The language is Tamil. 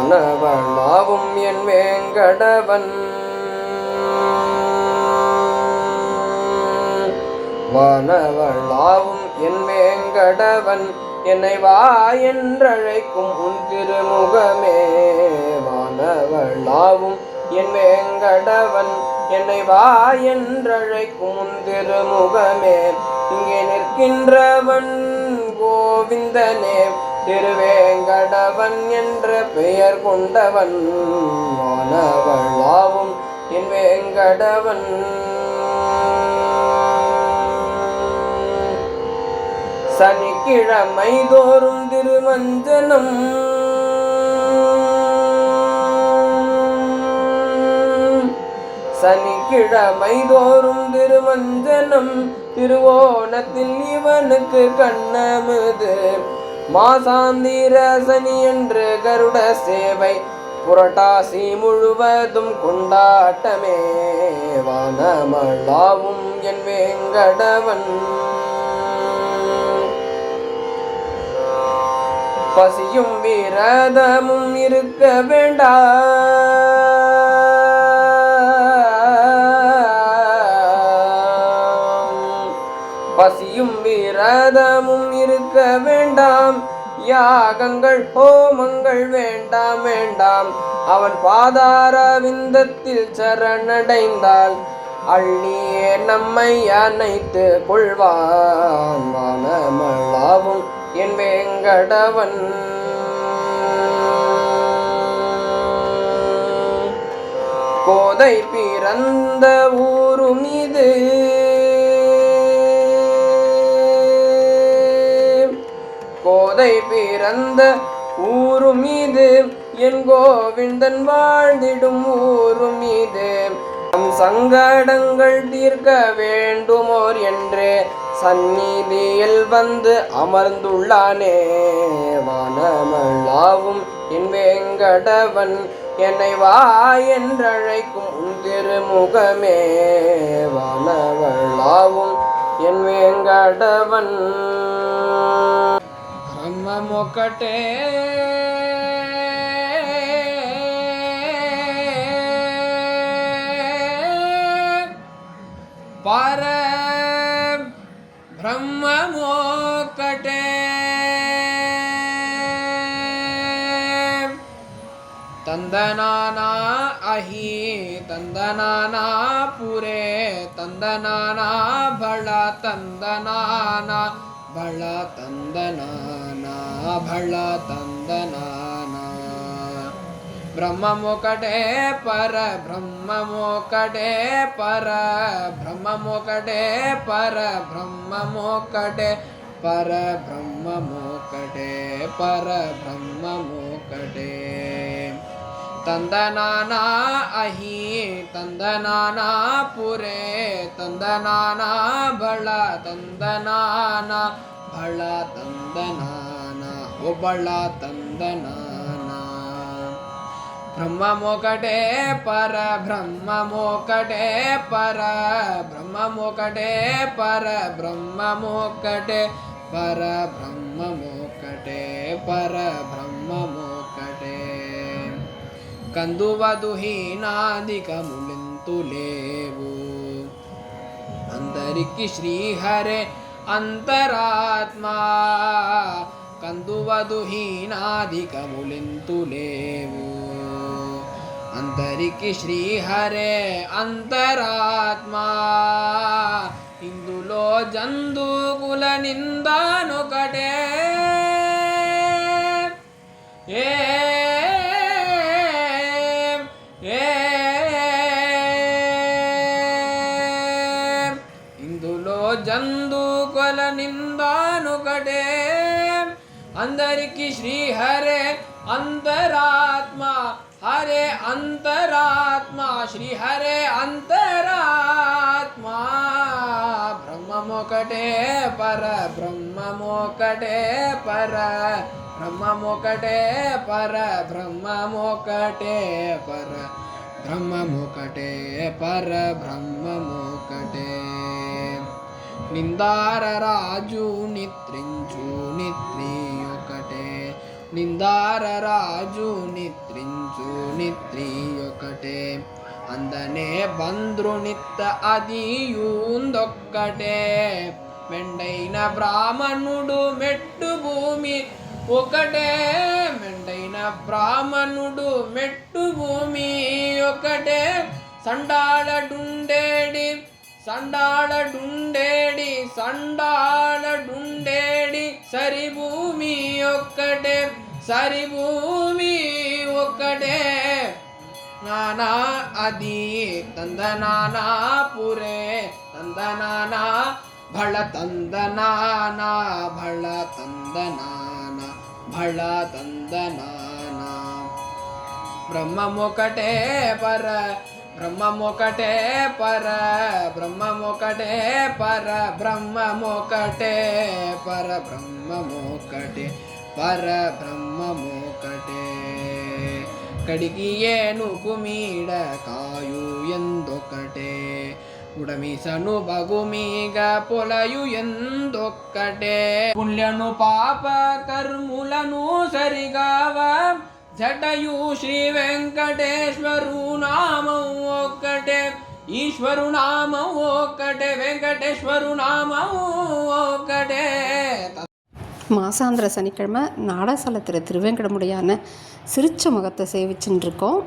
வானவளாவும் என் வேங்கடவன் வானவளாவும் என் வேங்கடவன் என்னை வா என்றழைக்கும் உன் திருமுகமே வானவளாவும் என் வேங்கடவன் என்னை வா என்றழைக்கும் உன் திருமுகமே இங்கே நிற்கின்றவன் கோவிந்தனே திருவேங்கடவன் என்ற பெயர் கொண்டவன் வானவளாவும் என் வேங்கடவன் சனிக்கிழமை தோறும் திருமஞ்சனம் சனிக்கிழமை தோறும் திருமஞ்சனம் திருவோணத்தில் இவனுக்கு கண்ணமுது மாசாந்திர சனி என்று கருட சேவை புரட்டாசி முழுவதும் கொண்டாட்டமே வானமளாவும் என் வேங்கடவன் பசியும் விரதமும் இருக்க வேண்டாம் பசியும் விரதமும் இருக்க வேண்டாம் யாகங்கள் ஹோமங்கள் வேண்டாம் வேண்டாம் அவன் பாதார விந்தத்தில் சரணடைந்தால் அள்ளியே நம்மை அணைத்து கொள்வான் வானமளாவும் என் வேங்கடவன் கோதை பிறந்த ஊரும் இது கோதை பிறந்த ஊரும் இது என் கோவிந்தன் வாழ்ந்திடும் ஊரும் இது நம் சங்கடங்கள் தீர்க்க வேண்டுமோர் என்று சந்நிதியில் வந்து அமர்ந்துள்ளானே வானமளாவும் என் வேங்கடவன் என்னை வா என்றழைக்கும் உன் திருமுகமே வானவளாவும் என் வேங்கடவன் பிரம்மமொக்கட்டே பர பிரம்மமொக்கட்டே தந்தனானா அஹி தந்தனானா புரே தந்தனானா பள தந்தனானா பள தந்தனானா பள தந்தனானா பிரம்மமொக்கட்டே பர பிரம்மமொக்கட்டே பர பிரம்மமொக்கட்டே பர பிரம்மமொக்கட்டே பர பிரம்மமொக்கட்டே பர பிரம்மமொக்கட்டே தந்தனானா அஹி தந்தனானா புரே தந்தனானா பள தந்தனானா பள தந்தனானா ஓ பள தந்தனானா பிரம்மமொக்கட்டே பர பிரம்மமொக்கட்டே பர பிரம்மமொக்கட்டே பர பிரம்மமொக்கட்டே பர பிரம்மமொக்கட்டே பர பிரம்மமொக்கட்டே కందువదు హీనాదికములెంతు లేవు అందరికి శ్రీహరే అంతరాత్మా కందువదు హీనాదికములెంతు లేవు అందరికి శ్రీహరే అంతరాత్మా ఇందులో జంతుకుల నిందానొకటే ఏ ఇందులో జంతుకుల నిందానొకటే అందరికి శ్రీహరే అంతరాత్మ हरे अंतरात्मा श्री हरे अंतरात्मा ब्रह्ममोकटे पर ब्रह्ममोकटे पर ब्रह्ममोकटे पर ब्रह्ममोकटे पर ब्रह्ममोकटे पर ब्रह्ममोकटे निंदार राजू नित्रिंचू नित्रियोकटे నిందారరాజు నిద్రించు నిద్రి ఒకటే అందనే బంద్రునిత్త అదియుందొక్కటే మెండైన బ్రాహ్మణుడు మెట్టు భూమి ఒకటే మెండైన బ్రాహ్మణుడు మెట్టు భూమి ఒకటే సండాళడుండేడి సండాళడుండేడి సండాళడుండేడి సరి భూమి ఒక్కటే సరి భూమి ఒక్కటే నానా అది తందనానా పురే తందనానా భళ తందనానా భళ తందనానా భళ తందనానా బ్రహ్మమొకటే పర బ్రహ్మమొకటే పర బ్రహ్మమొకటే పర బ్రహ్మమొకటే పర బ్రహ్మమొకటే పర బ్రహ్మమొకటే కడికి ఏనుగు మీడ కాయు ఎందొక్కటే ఉడమిసను బగుమీగ పొలయు ఎందొక్కటే పుణ్యను పాప కర్ములను సరిగావ జటయు శ్రీ వెంకటేశ్వరు నామం ఒక్కటే ఈశ్వరు నామం ఒక్కటే వెంకటేశ్వరు నామం ఒక్కటే. மாசாந்திர சனிக்கிழமை நாடாசலத்தில் திருவேங்கடமுடியான சிரிச்ச முகத்தை சேவிச்சுட்டு இருக்கோம்.